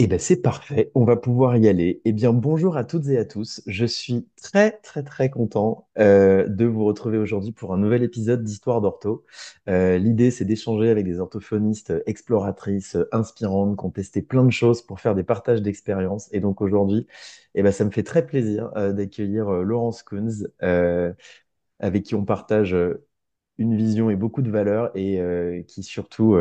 Eh ben c'est parfait, on va pouvoir y aller. Eh bien, bonjour à toutes et à tous. Je suis très très très content de vous retrouver aujourd'hui pour un nouvel épisode d'Histoire d'Ortho. L'idée, c'est d'échanger avec des orthophonistes exploratrices, inspirantes, qui ont testé plein de choses pour faire des partages d'expériences. Et donc aujourd'hui, eh ben, ça me fait très plaisir d'accueillir Laurence Kunz, avec qui on partage une vision et beaucoup de valeurs et qui surtout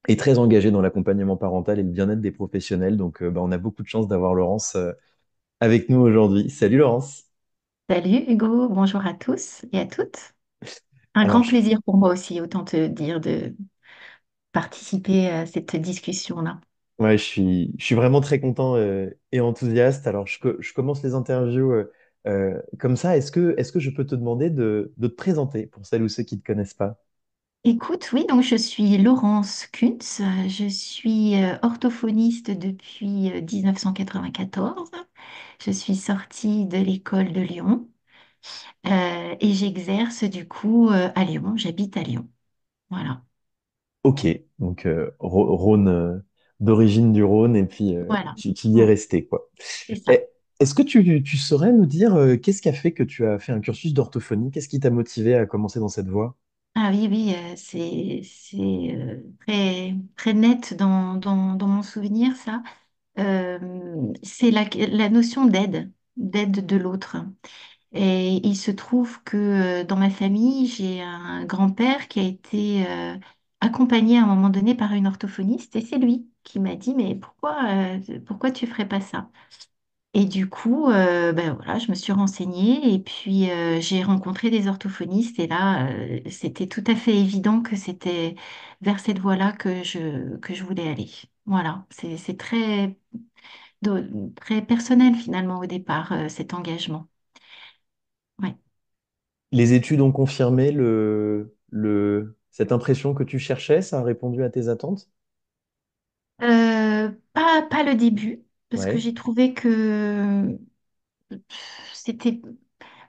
est très engagé dans l'accompagnement parental et le bien-être des professionnels. Donc, bah, on a beaucoup de chance d'avoir Laurence avec nous aujourd'hui. Salut Laurence. Salut Hugo, bonjour à tous et à toutes. Un Alors, grand plaisir pour moi aussi, autant te dire, de participer à cette discussion-là. ouais, je suis vraiment très content et enthousiaste. Alors, je commence les interviews comme ça. Est-ce que je peux te demander de te présenter pour celles ou ceux qui ne te connaissent pas? Écoute, oui, donc je suis Laurence Kuntz, je suis orthophoniste depuis 1994. Je suis sortie de l'école de Lyon et j'exerce du coup à Lyon, j'habite à Lyon. Voilà, Ok, donc Rhône, d'origine du Rhône, et puis voilà, tu y es Mm, resté, quoi. c'est ça. Et est-ce que tu saurais nous dire qu'est-ce qui a fait que tu as fait un cursus d'orthophonie? Qu'est-ce qui t'a motivé à commencer dans cette voie? Ah oui, oui, c'est très, très net dans mon souvenir, ça. C'est la notion d'aide de l'autre. Et il se trouve que dans ma famille, j'ai un grand-père qui a été accompagné à un moment donné par une orthophoniste et c'est lui qui m'a dit, mais pourquoi tu ferais pas ça? Et du coup, ben voilà, je me suis renseignée et puis j'ai rencontré des orthophonistes et là, c'était tout à fait évident que c'était vers cette voie-là que je voulais aller. Voilà, c'est très personnel finalement au départ, cet engagement. Ouais. Les études ont confirmé cette impression que tu cherchais, ça a répondu à tes attentes? Pas le début, parce que Ouais, j'ai trouvé que c'était...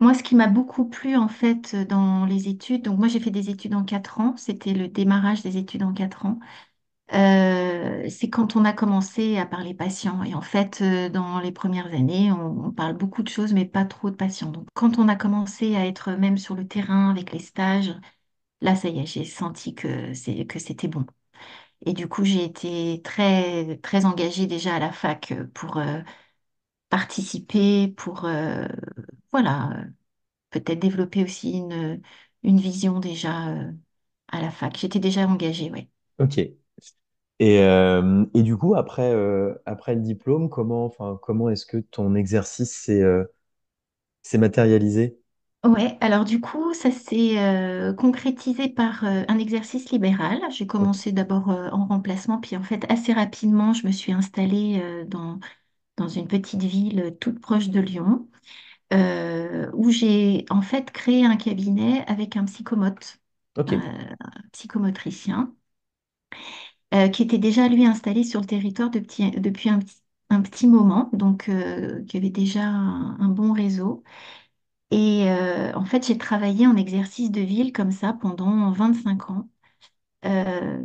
Moi, ce qui m'a beaucoup plu en fait dans les études, donc moi j'ai fait des études en 4 ans, c'était le démarrage des études en 4 ans. C'est quand on a commencé à parler patients. Et en fait, dans les premières années, on parle beaucoup de choses, mais pas trop de patients. Donc, quand on a commencé à être même sur le terrain avec les stages, là, ça y est, j'ai senti que c'était bon. Et du coup, j'ai été très, très engagée déjà à la fac pour participer, pour voilà, peut-être développer aussi une vision déjà à la fac. J'étais déjà engagée, oui. ok. Et du coup, après le diplôme, comment est-ce que ton exercice s'est matérialisé? Ouais, alors du coup, ça s'est concrétisé par un exercice libéral. J'ai Ok, commencé d'abord en remplacement, puis en fait, assez rapidement, je me suis installée dans une petite ville toute proche de Lyon, où j'ai en fait créé un cabinet avec un psychomote, ok, un psychomotricien, qui était déjà lui installé sur le territoire depuis un petit moment, donc qui avait déjà un bon réseau. Et en fait, j'ai travaillé en exercice de ville comme ça pendant 25 ans. Euh,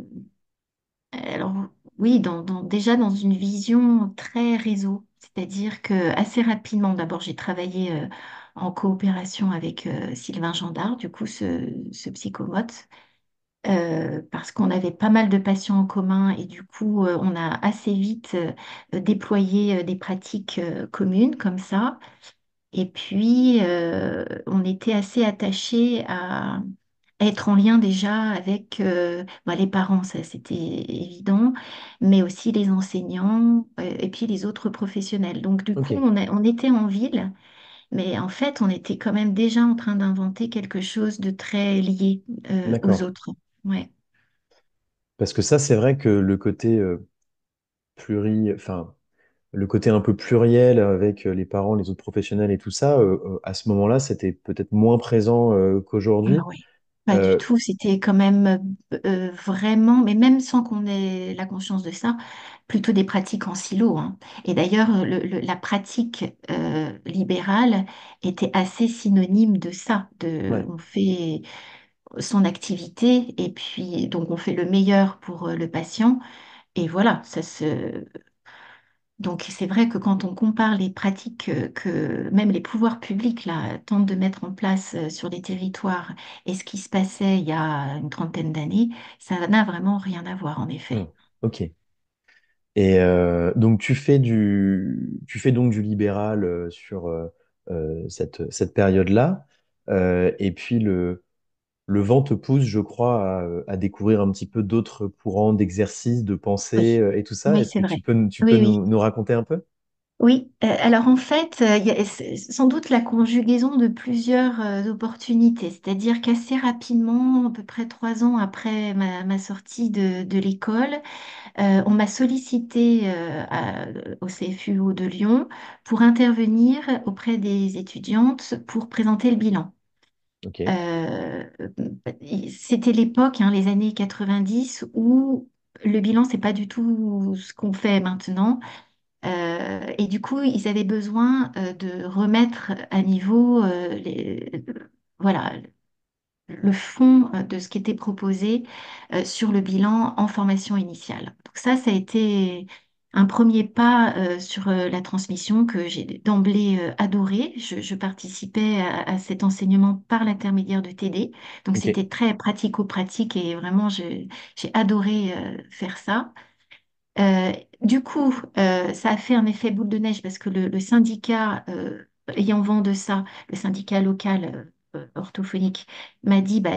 alors oui, déjà dans une vision très réseau, c'est-à-dire que assez rapidement, d'abord j'ai travaillé en coopération avec Sylvain Gendard, du coup ce psychomote, parce qu'on avait pas mal de patients en commun et du coup on a assez vite déployé des pratiques communes comme ça. Et puis, on était assez attachés à être en lien déjà avec bah, les parents, ça c'était évident, mais aussi les enseignants et puis les autres professionnels. Donc, du coup, ok, on était en ville, mais en fait, on était quand même déjà en train d'inventer quelque chose de très lié aux d'accord. autres. Ouais. Parce que ça, c'est vrai que le côté enfin, le côté un peu pluriel avec les parents, les autres professionnels et tout ça, à ce moment-là, c'était peut-être moins présent Ah qu'aujourd'hui. oui. Pas du Euh, tout, c'était quand même vraiment, mais même sans qu'on ait la conscience de ça, plutôt des pratiques en silo, hein. Et d'ailleurs, la pratique libérale était assez synonyme de ça, ouais, on fait son activité et puis donc on fait le meilleur pour le patient et voilà, Donc c'est vrai que quand on compare les pratiques que même les pouvoirs publics là, tentent de mettre en place sur les territoires et ce qui se passait il y a une trentaine d'années, ça n'a vraiment rien à voir en Hmm. effet. Ok. Et donc tu fais donc du libéral sur cette période-là. Et puis le vent te pousse, je crois, à découvrir un petit peu d'autres courants d'exercice, de pensée Oui, et tout ça. oui, Est-ce c'est que vrai. tu peux Oui, oui. nous raconter un peu? Oui, alors en fait, il y a c'est sans doute la conjugaison de plusieurs opportunités, c'est-à-dire qu'assez rapidement, à peu près 3 ans après ma sortie de l'école, on m'a sollicité au CFUO de Lyon pour intervenir auprès des étudiantes pour présenter le bilan. Ok, Euh, C'était l'époque, hein, les années 90, où le bilan, c'est pas du tout ce qu'on fait maintenant. Et du coup, ils avaient besoin de remettre à niveau voilà, le fond de ce qui était proposé sur le bilan en formation initiale. Donc ça a été un premier pas sur la transmission que j'ai d'emblée adoré. Je participais à cet enseignement par l'intermédiaire de TD. Donc ok, c'était très pratico-pratique et vraiment j'ai adoré faire ça. Euh, du coup, ça a fait un effet boule de neige parce que le syndicat ayant vent de ça, le syndicat local orthophonique, m'a dit bah,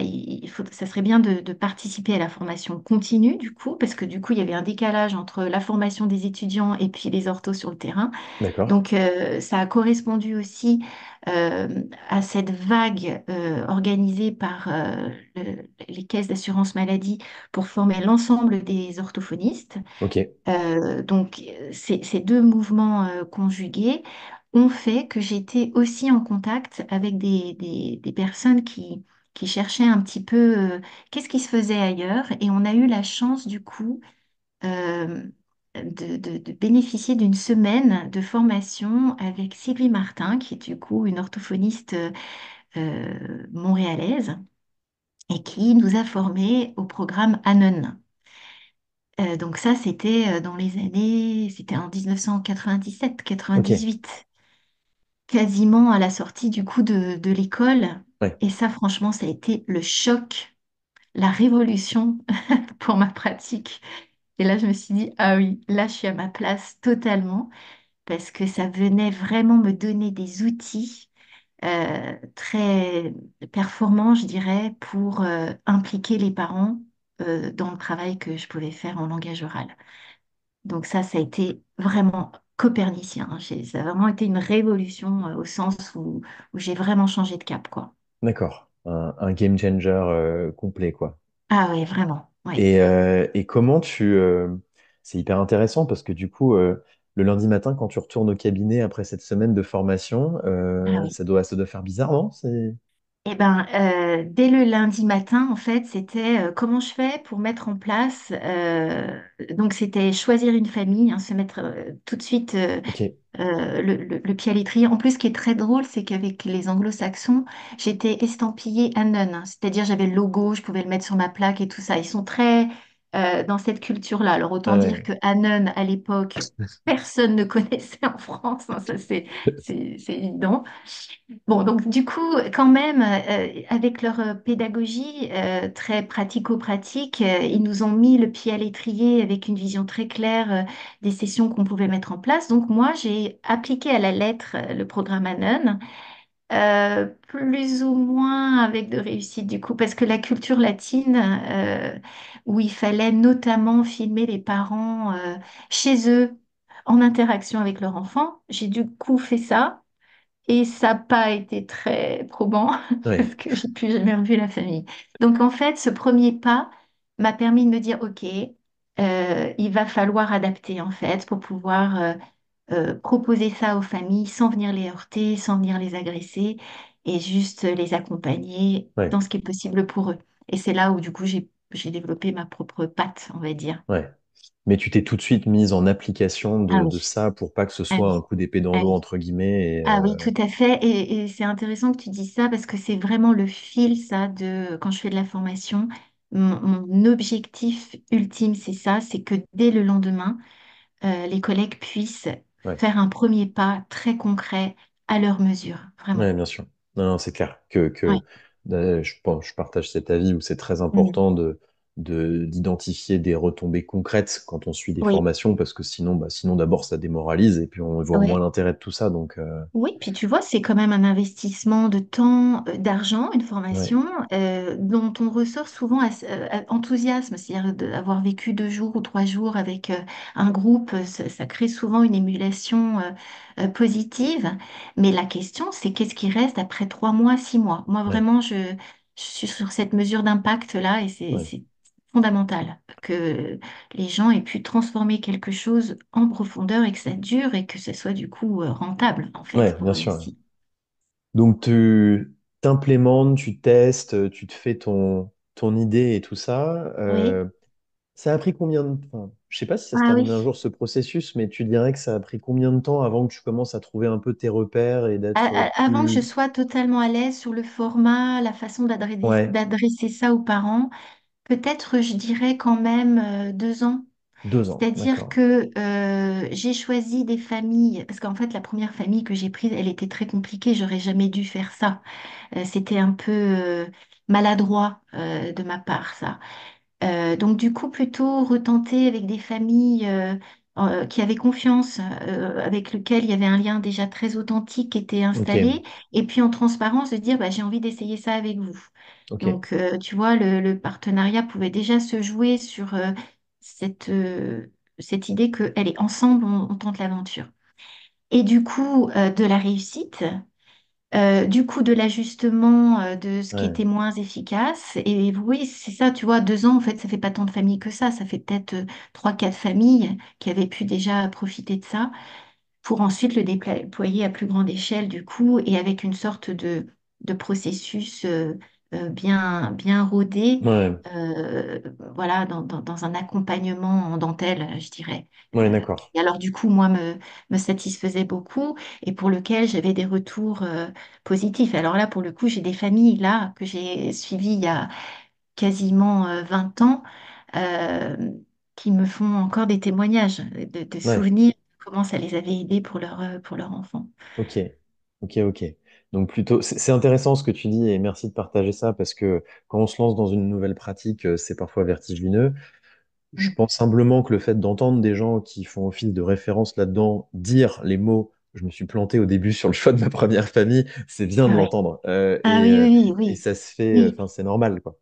ça serait bien de participer à la formation continue du coup, parce que du coup, il y avait un décalage entre la formation des étudiants et puis les orthos sur le terrain. d'accord, Donc, ça a correspondu aussi euh, à cette vague organisée par les caisses d'assurance maladie pour former l'ensemble des orthophonistes. ok, Donc, ces deux mouvements conjugués ont fait que j'étais aussi en contact avec des personnes qui cherchaient un petit peu qu'est-ce qui se faisait ailleurs. Et on a eu la chance, du coup, euh, de bénéficier d'une semaine de formation avec Sylvie Martin, qui est du coup une orthophoniste montréalaise et qui nous a formés au programme Hanon. Donc ça, c'était dans les années, c'était en 1997, ok, 98, quasiment à la sortie du coup de l'école. ouais, Et ça, franchement, ça a été le choc, la révolution pour ma pratique. Et là, je me suis dit, ah oui, là, je suis à ma place totalement, parce que ça venait vraiment me donner des outils très performants, je dirais, pour impliquer les parents dans le travail que je pouvais faire en langage oral. Donc ça a été vraiment copernicien, hein. Ça a vraiment été une révolution au sens où j'ai vraiment changé de cap, quoi. d'accord. Un game changer complet, quoi. Ah oui, vraiment, oui. Et comment c'est hyper intéressant parce que du coup, le lundi matin, quand tu retournes au cabinet après cette semaine de formation, Ah oui. ça doit faire bizarre, non? C'est... Eh ben, dès le lundi matin, en fait, c'était comment je fais pour mettre en place. Donc, c'était choisir une famille, hein, se mettre tout de suite Ok, le pied à l'étrier. En plus, ce qui est très drôle, c'est qu'avec les anglo-saxons, j'étais estampillée Anon, hein. C'est-à-dire, j'avais le logo, je pouvais le mettre sur ma plaque et tout ça. Ils sont très dans cette culture-là. Alors, autant ah dire ouais, que Anon, à l'époque, personne ne connaissait en France, hein, ça, c'est évident. Bon, donc du coup, quand même, avec leur pédagogie très pratico-pratique, ils nous ont mis le pied à l'étrier avec une vision très claire des sessions qu'on pouvait mettre en place. Donc moi, j'ai appliqué à la lettre le programme Anon, plus ou moins avec de réussite du coup, parce que la culture latine, où il fallait notamment filmer les parents chez eux en interaction avec leur enfant, j'ai du coup fait ça. Et ça n'a pas été très probant ouais, parce que j'ai plus jamais revu la famille. Donc en fait, ce premier pas m'a permis de me dire, OK, il va falloir adapter en fait pour pouvoir proposer ça aux familles sans venir les heurter, sans venir les agresser et juste les accompagner ouais, dans ce qui est possible pour eux. Et c'est là où du coup j'ai développé ma propre patte, on va dire. ouais. Mais tu t'es tout de suite mise en application Ah de oui, ça pour pas que ce ah soit oui, un coup d'épée dans ah l'eau, oui. entre guillemets. Ah oui, tout à fait. Et c'est intéressant que tu dis ça parce que c'est vraiment le fil, ça, de quand je fais de la formation. Mon objectif ultime, c'est ça, c'est que dès le lendemain, les collègues puissent Ouais. faire un premier pas très concret à leur mesure, Ouais, vraiment. bien sûr. Non, non, c'est clair Ouais. je partage cet avis où c'est très Mm. important d'identifier des retombées concrètes quand on suit des Oui, formations parce que sinon, bah, sinon d'abord ça démoralise et puis on voit moins oui. l'intérêt de tout ça. Oui, puis tu vois, c'est quand même un investissement de temps, d'argent, une Ouais, formation dont on ressort souvent enthousiasme, c'est-à-dire d'avoir vécu 2 jours ou 3 jours avec un groupe, ça crée souvent une émulation positive. Mais la question, c'est qu'est-ce qui reste après 3 mois, 6 mois? Moi, ouais, vraiment, je suis sur cette mesure d'impact-là et ouais. c'est fondamental que les gens aient pu transformer quelque chose en profondeur et que ça dure et que ce soit du coup rentable en fait Ouais, pour bien eux sûr. aussi. Donc tu t'implémentes, tu testes, tu te fais ton idée et tout ça. Oui. Ça a pris combien de temps? Je sais pas si ça se Ah termine un oui. jour ce processus, mais tu dirais que ça a pris combien de temps avant que tu commences à trouver un peu tes repères et d'être Avant que je plus... sois totalement à l'aise sur le format, la façon Ouais, d'adresser ça aux parents, peut-être je dirais quand même 2 ans. 2 ans, C'est-à-dire d'accord. que j'ai choisi des familles, parce qu'en fait la première famille que j'ai prise, elle était très compliquée, j'aurais jamais dû faire ça. C'était un peu maladroit de ma part, ça. Donc du coup, plutôt retenter avec des familles qui avaient confiance, avec lesquelles il y avait un lien déjà très authentique qui était Ok, installé, et puis en transparence de dire, bah, j'ai envie d'essayer ça avec vous. ok, Donc tu vois, le partenariat pouvait déjà se jouer sur cette, euh, cette idée qu'elle est ensemble, on tente l'aventure. Et du coup, de la réussite. Du coup, de l'ajustement de ce qui ouais, était moins efficace. Et oui, c'est ça, tu vois, 2 ans, en fait, ça fait pas tant de familles que ça. Ça fait peut-être 3, 4 familles qui avaient pu déjà profiter de ça pour ensuite le déployer à plus grande échelle, du coup, et avec une sorte de processus bien rodé, ouais, euh, voilà, dans un accompagnement en dentelle, je dirais. ouais, d'accord. Et alors, du coup, moi, me satisfaisait beaucoup et pour lequel j'avais des retours positifs. Alors là, pour le coup, j'ai des familles là que j'ai suivies il y a quasiment 20 ans euh, qui me font encore des témoignages, de Ouais, souvenirs, de comment ça les avait aidés pour leur enfant. ok, ok, ok. Donc plutôt, c'est intéressant ce que tu dis et merci de partager ça parce que quand on se lance dans une nouvelle pratique, c'est parfois vertigineux. Je Mm. pense simplement que le fait d'entendre des gens qui font office de référence là-dedans dire les mots, je me suis planté au début sur le choix de ma première famille, c'est bien de Ah ouais. l'entendre. Ah oui, oui, oui, Et oui. ça se fait, Oui. enfin, c'est normal, quoi.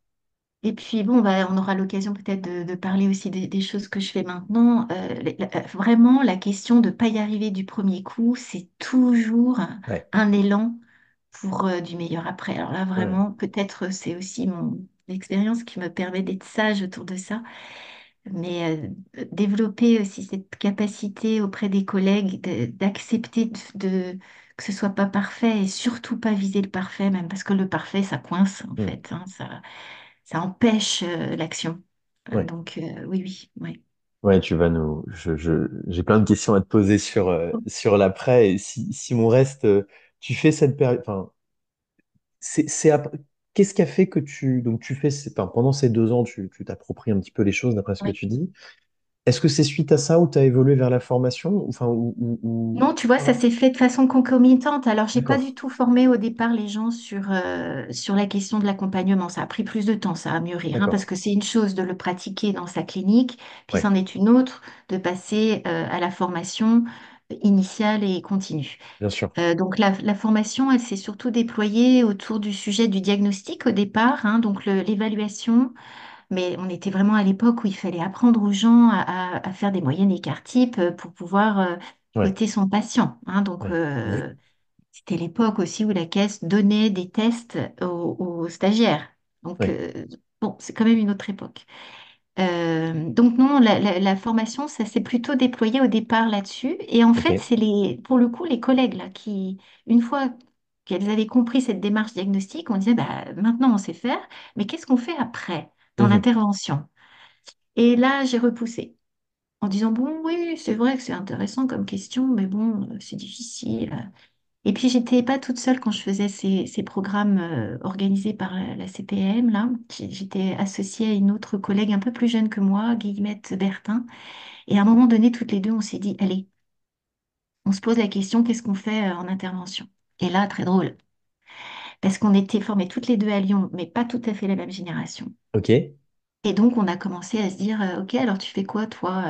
Et puis bon, bah, on aura l'occasion peut-être de parler aussi des choses que je fais maintenant. Vraiment, la question de ne pas y arriver du premier coup, c'est toujours Ouais, un élan pour du meilleur après. Alors là, ouais, vraiment, peut-être c'est aussi mon expérience qui me permet d'être sage autour de ça. Mais développer aussi cette capacité auprès des collègues d'accepter que ce soit pas parfait et surtout pas viser le parfait, même parce que le parfait, ça coince en hmm, fait, hein, ça empêche l'action. ouais. Donc oui, oui, oui. Ouais, tu vas nous. J'ai plein de questions à te poser sur l'après. Et si on reste, tu fais cette période. Enfin, qu'est-ce qui a fait que donc tu fais, enfin, pendant ces 2 ans, tu t'appropries un petit peu les choses d'après ce que Oui. tu dis. Est-ce que c'est suite à ça où tu as évolué vers la formation? Enfin, Non, tu vois, ça pas s'est fait de façon concomitante. Alors, j'ai pas D'accord, du tout formé au départ les gens sur la question de l'accompagnement. Ça a pris plus de temps, ça a mûrir, hein, parce d'accord. que c'est une chose de le pratiquer dans sa clinique, puis Ouais, c'en est une autre de passer à la formation initiale et continue. bien sûr. Donc, la formation, elle s'est surtout déployée autour du sujet du diagnostic au départ, hein, donc l'évaluation. Mais on était vraiment à l'époque où il fallait apprendre aux gens à faire des moyennes écart types pour pouvoir Ouais, coter son patient, hein. Donc, ouais, c'était l'époque aussi où la caisse donnait des tests aux stagiaires. Donc, ouais. bon, c'est quand même une autre époque. Donc non, la formation, ça s'est plutôt déployé au départ là-dessus. Et en Ok. fait, pour le coup, les collègues là, qui, une fois qu'elles avaient compris cette démarche diagnostique, on disait, bah, maintenant on sait faire, mais qu'est-ce qu'on fait après, dans Mhm. l'intervention? Et là, j'ai repoussé en disant, bon, oui, c'est vrai que c'est intéressant comme question, mais bon, c'est difficile. Et puis, j'étais pas toute seule quand je faisais ces programmes organisés par la CPM, là. J'étais associée à une autre collègue un peu plus jeune que moi, Guillemette Bertin. Et à un moment donné, toutes les deux, on s'est dit, allez, on se pose la question, qu'est-ce qu'on fait en intervention? Et là, très drôle, parce qu'on était formées toutes les deux à Lyon, mais pas tout à fait la même génération. Ok. Et donc, on a commencé à se dire, OK, alors tu fais quoi, toi?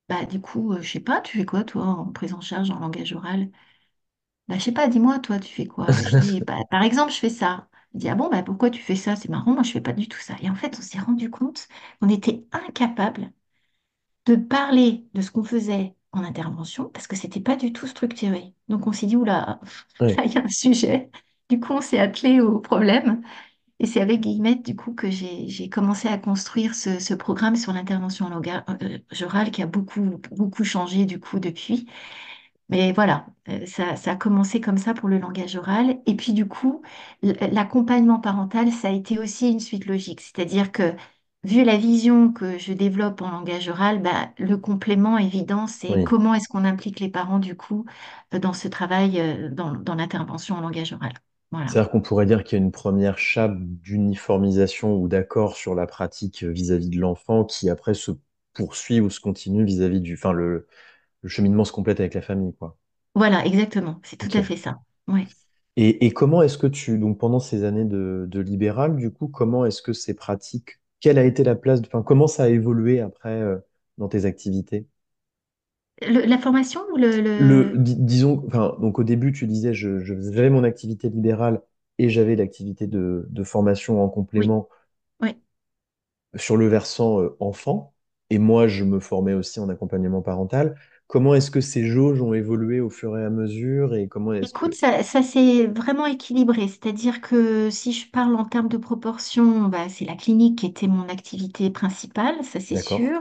Bah, du coup, je sais pas, tu fais quoi, toi, en prise en charge en langage oral? Bah, je sais pas, dis-moi, toi, tu fais quoi? Je dis, bah, par exemple, je fais ça. Il dit, ah bon, bah, pourquoi tu fais ça? C'est marrant, moi, je fais pas du tout ça. Et en fait, on s'est rendu compte qu'on était incapable de parler de ce qu'on faisait en intervention parce que c'était pas du tout structuré. Donc, on s'est dit, oula, Ouais. là, il y a un sujet. Du coup, on s'est attelé au problème. Et c'est avec Guillemette, du coup, que j'ai commencé à construire ce programme sur l'intervention en langage oral qui a beaucoup, beaucoup changé, du coup, depuis. Mais voilà, ça a commencé comme ça pour le langage oral. Et puis du coup, l'accompagnement parental, ça a été aussi une suite logique. C'est-à-dire que vu la vision que je développe en langage oral, bah, le complément évident, c'est Oui. comment est-ce qu'on implique les parents du coup dans ce travail, dans l'intervention en langage oral. Voilà. C'est-à-dire qu'on pourrait dire qu'il y a une première chape d'uniformisation ou d'accord sur la pratique vis-à-vis de l'enfant qui après se poursuit ou se continue vis-à-vis enfin, le cheminement se complète avec la famille, quoi. Voilà, exactement. C'est tout Ok. à fait ça. Ouais. Et comment est-ce que donc pendant ces années de libéral, du coup, comment est-ce que ces pratiques, quelle a été la place, enfin, comment ça a évolué après dans tes activités? La formation ou Disons, enfin, donc au début, tu disais, j'avais mon activité libérale et j'avais l'activité de formation en Oui, complément oui. sur le versant enfant, et moi, je me formais aussi en accompagnement parental. Comment est-ce que ces jauges ont évolué au fur et à mesure et comment est-ce Écoute, que... ça s'est vraiment équilibré. C'est-à-dire que si je parle en termes de proportion, bah, c'est la clinique qui était mon activité principale, ça c'est D'accord, sûr.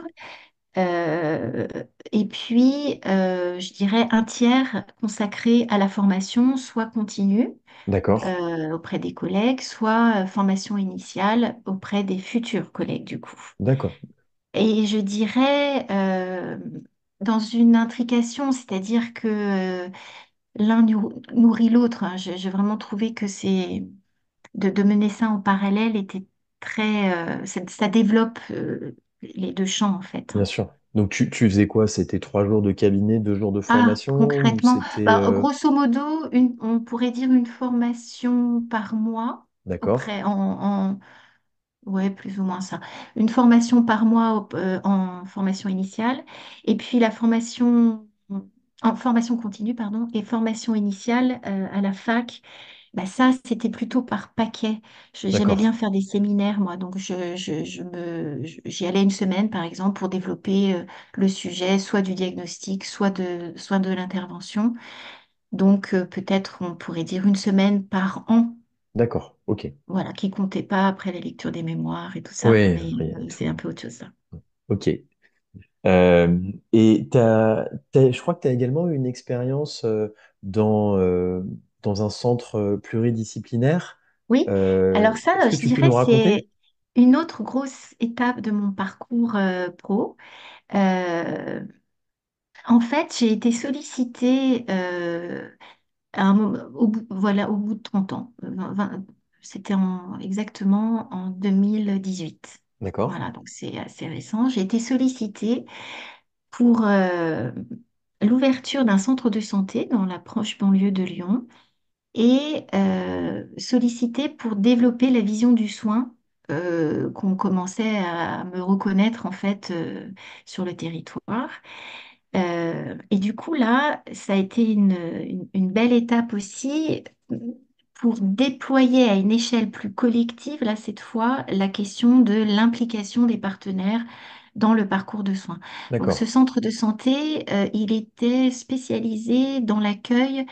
Euh, et puis, je dirais un tiers consacré à la formation, soit continue d'accord, auprès des collègues, soit formation initiale auprès des futurs collègues du coup. d'accord, Et je dirais dans une intrication, c'est-à-dire que l'un nourrit l'autre, hein. J'ai vraiment trouvé que c'est de mener ça en parallèle était très, ça développe les deux champs en fait, bien hein. sûr. Donc tu faisais quoi? C'était 3 jours de cabinet, 2 jours de Ah, formation ou concrètement, c'était... bah, grosso modo, on pourrait dire une formation par mois D'accord, auprès, ouais, plus ou moins ça. Une formation par mois en formation initiale, et puis la formation en formation continue, pardon, et formation initiale à la fac. Bah ça, c'était plutôt par paquet. J'aimais bien d'accord, faire des séminaires, moi, donc j'y allais une semaine, par exemple, pour développer le sujet, soit du diagnostic, soit de l'intervention. Donc, peut-être, on pourrait dire une semaine par an, d'accord, ok. voilà, qui comptait pas après la lecture des mémoires et tout ça, Oui, mais après, il y a c'est tout. un peu autre chose, ça. Ok. Et je crois que tu as également eu une expérience dans un centre pluridisciplinaire. Oui, alors Est-ce ça, que je tu peux dirais, nous raconter? c'est une autre grosse étape de mon parcours pro. Euh, En fait, j'ai été sollicitée voilà, au bout de 30 ans. C'était exactement en 2018. D'accord, Voilà, donc c'est assez récent. J'ai été sollicitée pour l'ouverture d'un centre de santé dans la proche banlieue de Lyon et sollicitée pour développer la vision du soin qu'on commençait à me reconnaître en fait sur le territoire. Et du coup, là, ça a été une belle étape aussi pour déployer à une échelle plus collective, là, cette fois, la question de l'implication des partenaires dans le parcours de soins. Donc, ce d'accord, centre de santé, il était spécialisé dans l'accueil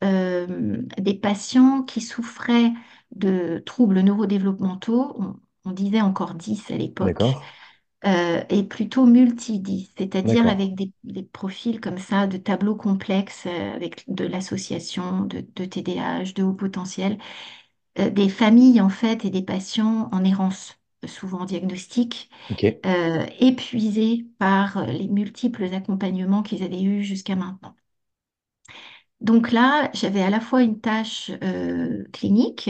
des patients qui souffraient de troubles neurodéveloppementaux. On disait encore 10 à l'époque d'accord, et plutôt multidis, c'est-à-dire d'accord, avec des profils comme ça, de tableaux complexes, avec de l'association de TDAH, de haut potentiel, des familles en fait et des patients en errance, souvent diagnostiques, ok, épuisés par les multiples accompagnements qu'ils avaient eus jusqu'à maintenant. Donc là, j'avais à la fois une tâche clinique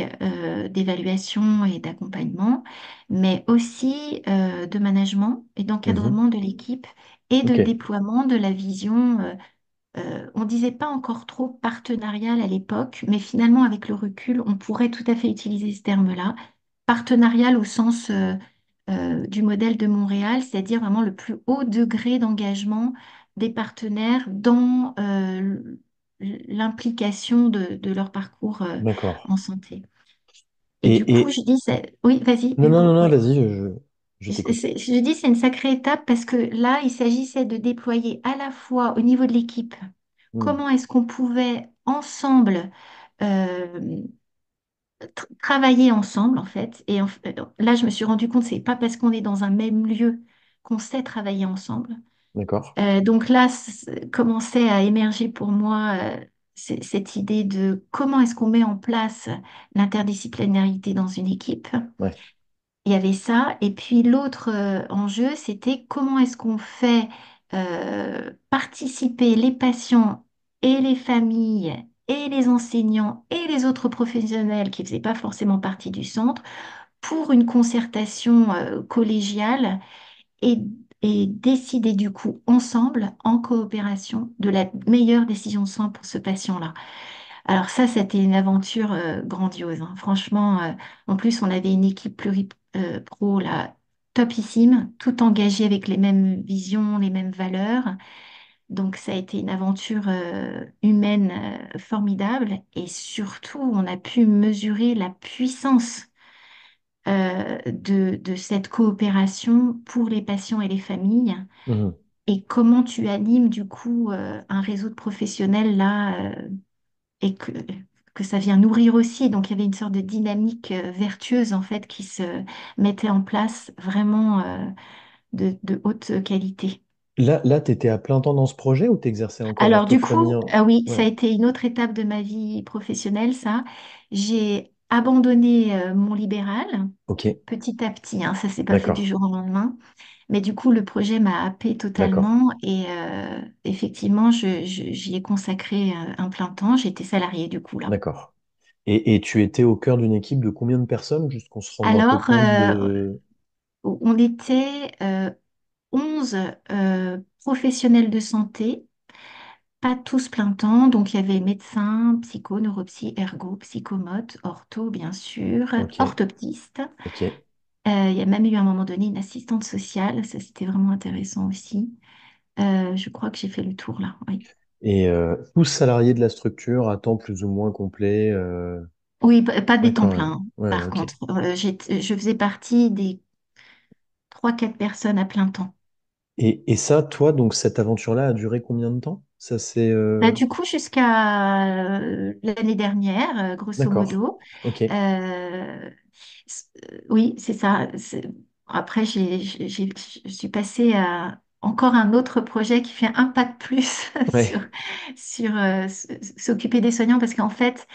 d'évaluation et d'accompagnement, mais aussi de management et Mhm. d'encadrement de l'équipe et de Ok, déploiement de la vision. On disait pas encore trop partenarial à l'époque, mais finalement, avec le recul, on pourrait tout à fait utiliser ce terme-là. Partenarial au sens du modèle de Montréal, c'est-à-dire vraiment le plus haut degré d'engagement des partenaires dans l'implication de leur parcours d'accord. en santé. Et du Et, coup, je disais, oui, vas-y, non, non, non, Hugo, non, oui. vas-y, je t'écoute. Je dis c'est une sacrée étape parce que là, il s'agissait de déployer à la fois au niveau de l'équipe, Hmm. comment est-ce qu'on pouvait ensemble euh, travailler ensemble en fait. Là, je me suis rendu compte, c'est pas parce qu'on est dans un même lieu qu'on sait travailler ensemble. D'accord. Donc là, commençait à émerger pour moi cette idée de comment est-ce qu'on met en place l'interdisciplinarité dans une équipe. Ouais. Il y avait ça. Et puis l'autre enjeu, c'était comment est-ce qu'on fait participer les patients et les familles et les enseignants et les autres professionnels qui ne faisaient pas forcément partie du centre pour une concertation collégiale et, et décider du coup ensemble, en coopération, de la meilleure décision de soin pour ce patient-là. Alors ça, c'était une aventure grandiose, hein. Franchement, en plus, on avait une équipe pluri-pro là, topissime, tout engagée avec les mêmes visions, les mêmes valeurs. Donc ça a été une aventure humaine formidable et surtout, on a pu mesurer la puissance de cette coopération pour les patients et les familles Mhm. et comment tu animes du coup un réseau de professionnels là et que ça vient nourrir aussi. Donc il y avait une sorte de dynamique vertueuse en fait qui se mettait en place vraiment de haute qualité. Là, tu étais à plein temps dans ce projet ou tu exerçais encore Alors du orthophonie coup, ah oui, ça a Ouais, été une autre étape de ma vie professionnelle, ça. J'ai abandonné mon libéral ok, petit à petit, hein, ça s'est pas fait du d'accord, jour au lendemain. Mais du coup, le projet m'a happé d'accord, totalement et effectivement, j'y ai consacré un plein temps. J'ai été salariée du coup là. d'accord. Et tu étais au cœur d'une équipe de combien de personnes, juste qu'on se rende un peu Alors, compte de... on était 11 professionnels de santé, pas tous plein temps. Donc, il y avait médecins, psycho, neuropsy, ergo, psychomote, ortho, bien sûr, Ok, orthoptiste. ok. Il y a même eu à un moment donné une assistante sociale. Ça, c'était vraiment intéressant aussi. Je crois que j'ai fait le tour là, oui. Et tous salariés de la structure à temps plus ou moins complet. Oui, pas Ouais, des temps quand même. pleins, Ouais, par ok. contre. Je faisais partie des trois quatre personnes à plein temps. Et ça, toi, donc cette aventure-là a duré combien de temps? Ça, c'est... Bah, du coup, jusqu'à l'année dernière, grosso D'accord, modo. ok. Euh, oui, c'est ça. Après, je suis passée à encore un autre projet qui fait un pas de plus sur, Ouais, s'occuper des soignants parce qu'en fait,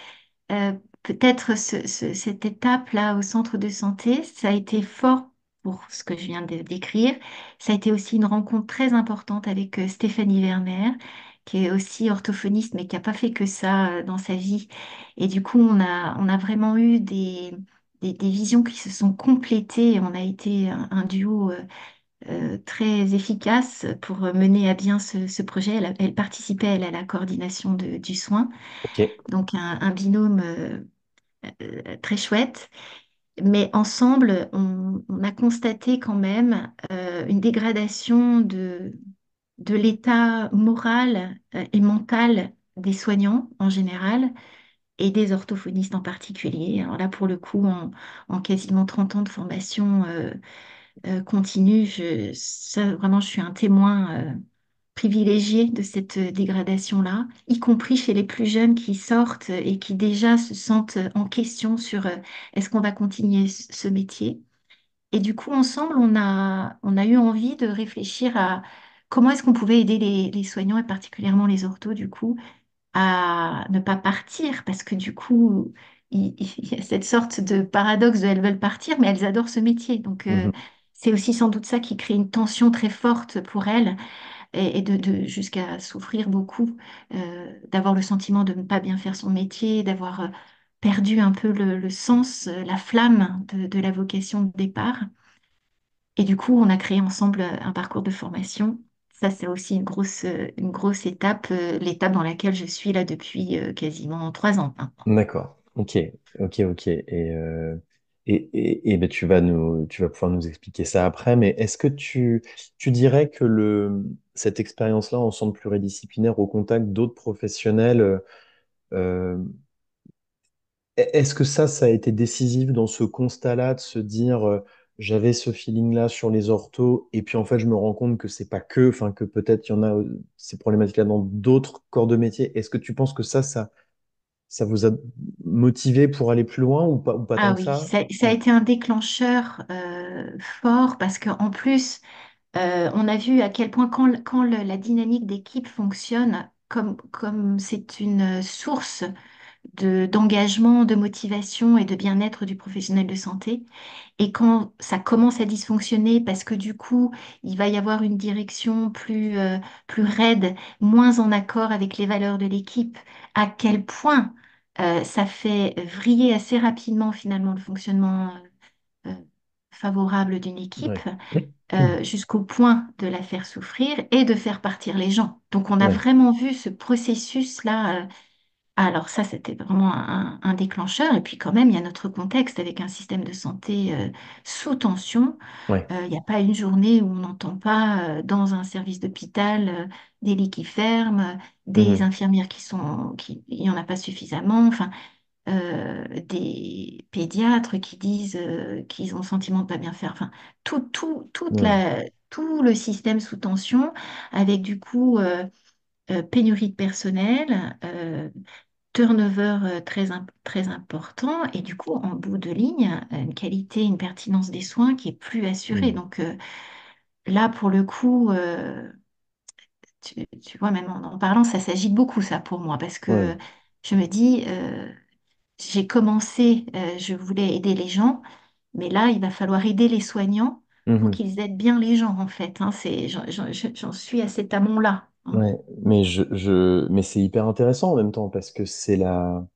peut-être cette étape-là au centre de santé, ça a été fort pour ce que je viens de décrire. Ça a été aussi une rencontre très importante avec Stéphanie Werner, qui est aussi orthophoniste, mais qui n'a pas fait que ça dans sa vie. Et du coup, on a vraiment eu des visions qui se sont complétées. On a été un duo très efficace pour mener à bien ce projet. Elle participait, elle, à la coordination du soin, ok, donc un binôme très chouette. Mais ensemble, on a constaté quand même une dégradation de l'état moral et mental des soignants en général et des orthophonistes en particulier. Alors là, pour le coup, en quasiment 30 ans de formation continue, ça, vraiment, je suis un témoin privilégié de cette dégradation-là, y compris chez les plus jeunes qui sortent et qui déjà se sentent en question sur est-ce qu'on va continuer ce métier. Et du coup, ensemble, on a eu envie de réfléchir à comment est-ce qu'on pouvait aider les soignants et particulièrement les orthos, du coup, à ne pas partir parce que du coup, il y a cette sorte de paradoxe de elles veulent partir, mais elles adorent ce métier. Donc, mhm, c'est aussi sans doute ça qui crée une tension très forte pour elles et jusqu'à souffrir beaucoup, d'avoir le sentiment de ne pas bien faire son métier, d'avoir perdu un peu le sens, la flamme de la vocation de départ. Et du coup, on a créé ensemble un parcours de formation. Ça, c'est aussi une grosse étape, l'étape dans laquelle je suis là depuis quasiment 3 ans maintenant. D'accord. Ok. Ok. Ok. Et ben, tu vas pouvoir nous expliquer ça après. Mais est-ce que tu dirais que cette expérience-là en centre pluridisciplinaire au contact d'autres professionnels, euh, est-ce que ça a été décisif dans ce constat-là de se dire, j'avais ce feeling-là sur les orthos, et puis en fait, je me rends compte que c'est pas que, enfin, que peut-être il y en a ces problématiques-là dans d'autres corps de métier. Est-ce que tu penses que ça vous a motivé pour aller plus loin ou pas tant Ah que oui, ça? ça a été un déclencheur fort parce qu'en plus, on a vu à quel point quand la dynamique d'équipe fonctionne, comme c'est une source d'engagement, de motivation et de bien-être du professionnel de santé, et quand ça commence à dysfonctionner parce que du coup, il va y avoir une direction plus raide, moins en accord avec les valeurs de l'équipe, à quel point ça fait vriller assez rapidement finalement le fonctionnement euh, favorable d'une équipe, Ouais. jusqu'au point de la faire souffrir et de faire partir les gens. Donc on a Ouais. vraiment vu ce processus-là. Alors ça, c'était vraiment un déclencheur. Et puis quand même, il y a notre contexte avec un système de santé sous tension. Ouais. Il n'y a pas une journée où on n'entend pas dans un service d'hôpital des lits qui ferment, des Mhm. infirmières il n'y en a pas suffisamment, enfin, des pédiatres qui disent qu'ils ont le sentiment de ne pas bien faire. Enfin, Ouais. tout le système sous tension avec du coup pénurie de personnel. Turnover très important et du coup, en bout de ligne, une qualité, une pertinence des soins qui est plus assurée. Mhm. Donc là, pour le coup, tu vois, même en parlant, ça s'agite beaucoup, ça, pour moi, parce que Ouais. je me dis, j'ai commencé, je voulais aider les gens, mais là, il va falloir aider les soignants pour Mhm. qu'ils aident bien les gens, en fait. Hein. J'en suis à cet amont-là. Hein. Ouais. Mais c'est hyper intéressant en même temps parce que c'est la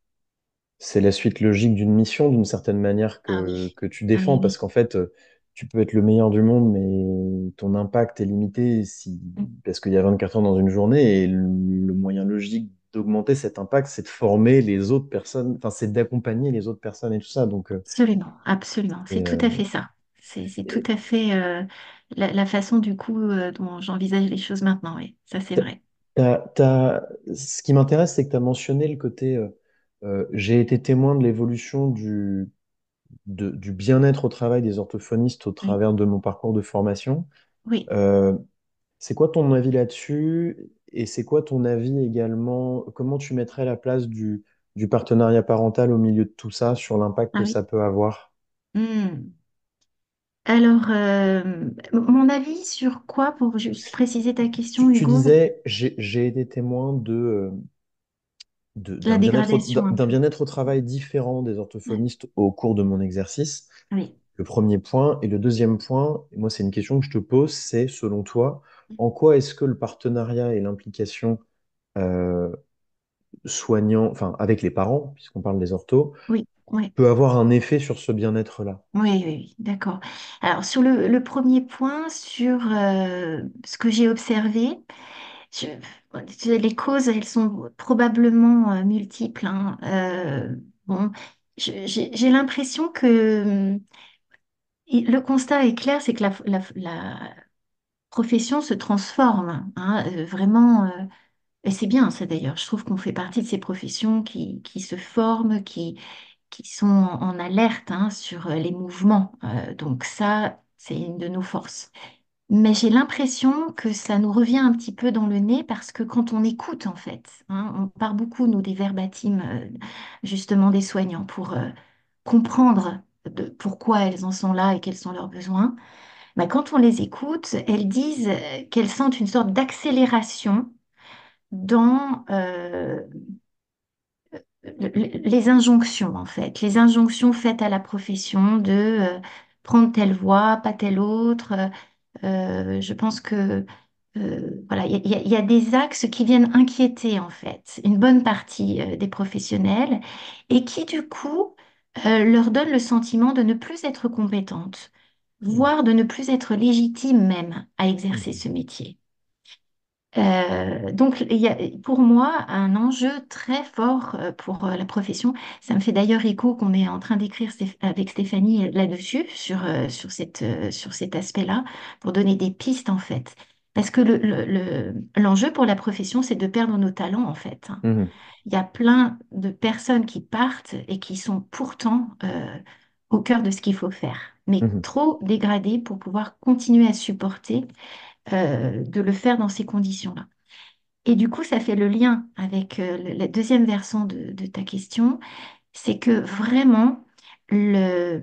suite logique d'une mission, d'une certaine manière, Ah que oui, tu ah oui, défends, parce oui. qu'en fait, tu peux être le meilleur du monde, mais ton impact est limité Mm. parce qu'il y a 24 heures dans une journée, et le moyen logique d'augmenter cet impact, c'est de former les autres personnes, enfin, c'est d'accompagner les autres personnes et tout ça. Donc, Absolument, absolument. C'est et, tout à fait ça. C'est tout à fait la façon du coup dont j'envisage les choses maintenant. Oui, ça c'est t'as- vrai. ce qui m'intéresse, c'est que tu as mentionné le côté, j'ai été témoin de l'évolution du bien-être au travail des orthophonistes au Oui, travers de mon parcours de formation. oui, Euh, c'est quoi ton avis là-dessus? Et c'est quoi ton avis également? Comment tu mettrais la place du partenariat parental au milieu de tout ça sur l'impact ah que oui. ça peut avoir? Hmm. Alors, mon avis sur quoi, pour juste préciser ta question, Tu Hugo, disais, j'ai été témoin la dégradation un d'un peu. bien-être au travail différent des Ouais, orthophonistes au cours de mon exercice. oui. Le premier point. Et le deuxième point, et moi c'est une question que je te pose, c'est selon toi, en quoi est-ce que le partenariat et l'implication euh, soignant, enfin avec les parents, puisqu'on parle des orthos, Oui, oui, peut avoir un effet sur ce bien-être-là? oui, oui, oui, d'accord. Alors, sur le premier point, sur ce que j'ai observé, les causes, elles sont probablement multiples. Hein. Bon, j'ai l'impression que le constat est clair, c'est que la profession se transforme. Hein, vraiment, et c'est bien ça d'ailleurs. Je trouve qu'on fait partie de ces professions qui se forment, qui sont en alerte hein, sur les mouvements. Donc ça, c'est une de nos forces. Mais j'ai l'impression que ça nous revient un petit peu dans le nez parce que quand on écoute, en fait, hein, on part beaucoup, nous, des verbatims, justement, des soignants pour comprendre pourquoi elles en sont là et quels sont leurs besoins. Mais quand on les écoute, elles disent qu'elles sentent une sorte d'accélération dans les injonctions, en fait, les injonctions faites à la profession de prendre telle voie, pas telle autre. Je pense que voilà, il y a des axes qui viennent inquiéter en fait une bonne partie des professionnels et qui du coup leur donnent le sentiment de ne plus être compétentes, Mhm. voire de ne plus être légitimes même à exercer Mhm. ce métier. Donc, il y a pour moi un enjeu très fort pour la profession. Ça me fait d'ailleurs écho qu'on est en train d'écrire avec Stéphanie là-dessus, sur cet aspect-là, pour donner des pistes en fait. Parce que l'enjeu pour la profession, c'est de perdre nos talents en fait. Mhm. Il y a plein de personnes qui partent et qui sont pourtant au cœur de ce qu'il faut faire, mais Mhm. trop dégradées pour pouvoir continuer à supporter de le faire dans ces conditions-là. Et du coup, ça fait le lien avec la deuxième versant de ta question, c'est que vraiment, le,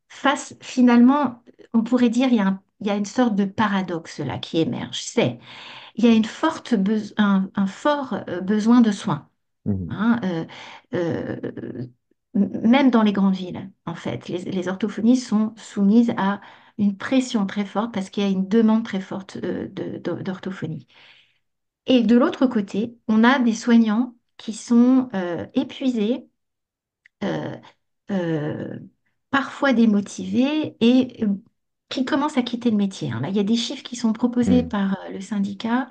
face, finalement, on pourrait dire, il y a une sorte de paradoxe là qui émerge. Il y a un fort besoin de soins, Mhm. hein, euh, même dans les grandes villes, en fait. Les orthophonistes sont soumises à une pression très forte parce qu'il y a une demande très forte d'orthophonie. Et de l'autre côté, on a des soignants qui sont épuisés, euh, euh, parfois démotivés et qui commencent à quitter le métier, hein. Là, il y a des chiffres qui sont proposés Mhm. par le syndicat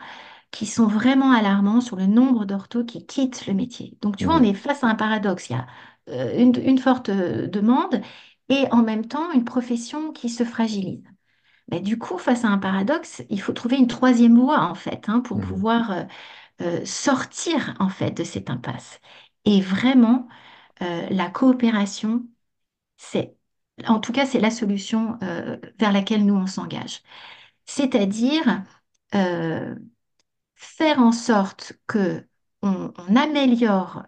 qui sont vraiment alarmants sur le nombre d'orthos qui quittent le métier. Donc, tu vois, on Mhm. est face à un paradoxe. Il y a une forte demande et en même temps une profession qui se fragilise. Mais du coup, face à un paradoxe, il faut trouver une troisième voie, en fait, hein, pour Mhm. pouvoir sortir en fait de cette impasse. Et vraiment, la coopération, c'est, en tout cas, c'est la solution vers laquelle nous on s'engage. C'est-à-dire euh, faire en sorte que on améliore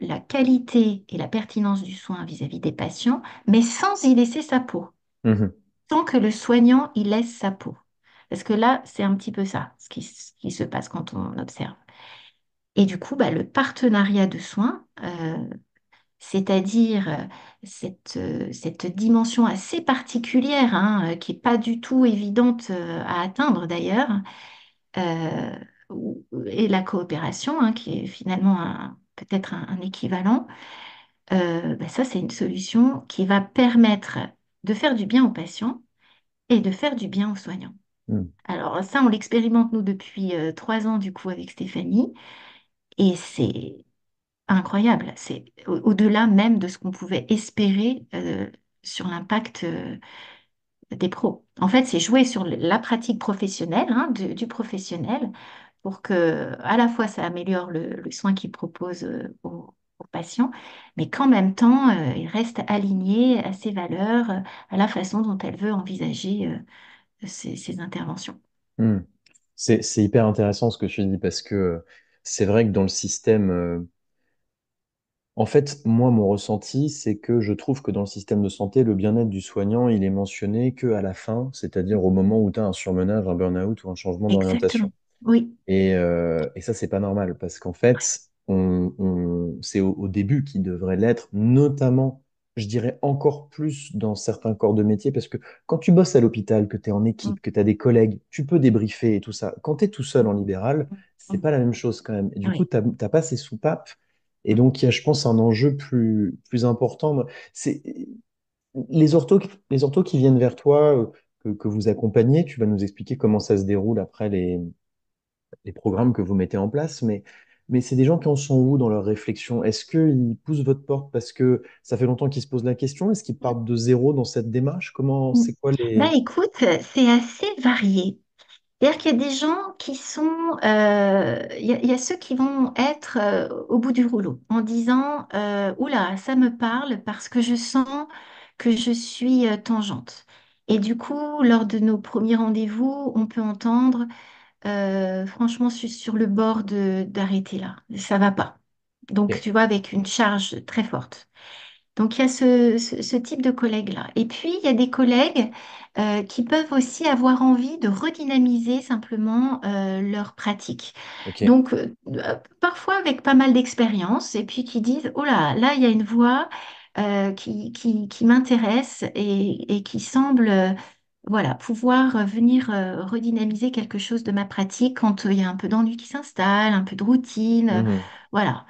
la qualité et la pertinence du soin vis-à-vis des patients, mais sans y laisser sa peau, Mhm. sans que le soignant y laisse sa peau. Parce que là, c'est un petit peu ça, ce qui se passe quand on observe. Et du coup, bah, le partenariat de soins, c'est-à-dire cette dimension assez particulière, hein, qui n'est pas du tout évidente à atteindre d'ailleurs, euh, et la coopération, hein, qui est finalement peut-être un équivalent, bah, ça c'est une solution qui va permettre de faire du bien aux patients et de faire du bien aux soignants. Mhm. Alors ça, on l'expérimente nous depuis 3 ans du coup avec Stéphanie, et c'est incroyable. C'est au-delà même de ce qu'on pouvait espérer sur l'impact des pros. En fait, c'est jouer sur la pratique professionnelle, hein, du professionnel pour que à la fois ça améliore le soin qu'il propose aux patients, mais qu'en même temps, il reste aligné à ses valeurs, à la façon dont elle veut envisager ses interventions. Mhm. C'est hyper intéressant ce que tu dis parce que c'est vrai que dans le système, en fait, moi, mon ressenti, c'est que je trouve que dans le système de santé, le bien-être du soignant, il est mentionné que à la fin, c'est-à-dire au moment où tu as un surmenage, un burn-out ou un changement d'orientation. Exactement. Oui. Et ça, c'est pas normal parce qu'en fait, c'est au début qui devrait l'être, notamment, je dirais encore plus dans certains corps de métier parce que quand tu bosses à l'hôpital, que tu es en Mm, équipe, que tu as des collègues, tu peux débriefer et tout ça. Quand tu es tout seul mm, en libéral, mm, c'est mm. pas la même chose quand même. Et du coup, Oui. t'as pas ces soupapes. Et donc, il y a, je pense, un enjeu plus important. C'est les orthos qui viennent vers toi, que vous accompagnez, tu vas nous expliquer comment ça se déroule après les programmes que vous mettez en place, mais c'est des gens qui en sont où dans leur réflexion? Est-ce qu'ils poussent votre porte parce que ça fait longtemps qu'ils se posent la question? Est-ce qu'ils partent de zéro dans cette démarche? Comment, Mm. c'est quoi Bah les... écoute, c'est assez varié. C'est-à-dire qu'il y a des gens qui sont, il y a ceux qui vont être au bout du rouleau en disant, oula, ça me parle parce que je sens que je suis tangente. Et du coup, lors de nos premiers rendez-vous, on peut entendre, franchement, je suis sur le bord d'arrêter là, ça va pas. Donc, Ok. tu vois, avec une charge très forte. Donc, il y a ce type de collègues-là. Et puis, il y a des collègues qui peuvent aussi avoir envie de redynamiser simplement leur pratique. Ok. Donc, parfois avec pas mal d'expérience, et puis qui disent, oh là, il y a une voie qui m'intéresse et qui semble voilà, pouvoir venir redynamiser quelque chose de ma pratique quand il y a un peu d'ennui qui s'installe, un peu de routine, Mhm. voilà.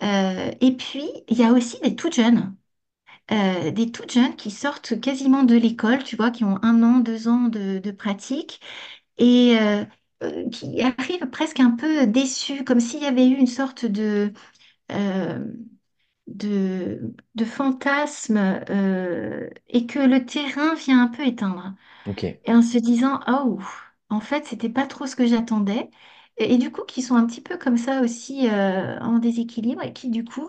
Et puis, il y a aussi des toutes jeunes qui sortent quasiment de l'école, tu vois, qui ont 1 an, 2 ans de pratique et qui arrivent presque un peu déçus, comme s'il y avait eu une sorte euh, de fantasme et que le terrain vient un peu éteindre. Ok. Et en se disant, oh, en fait, c'était pas trop ce que j'attendais. Et du coup, qui sont un petit peu comme ça aussi en déséquilibre et qui du coup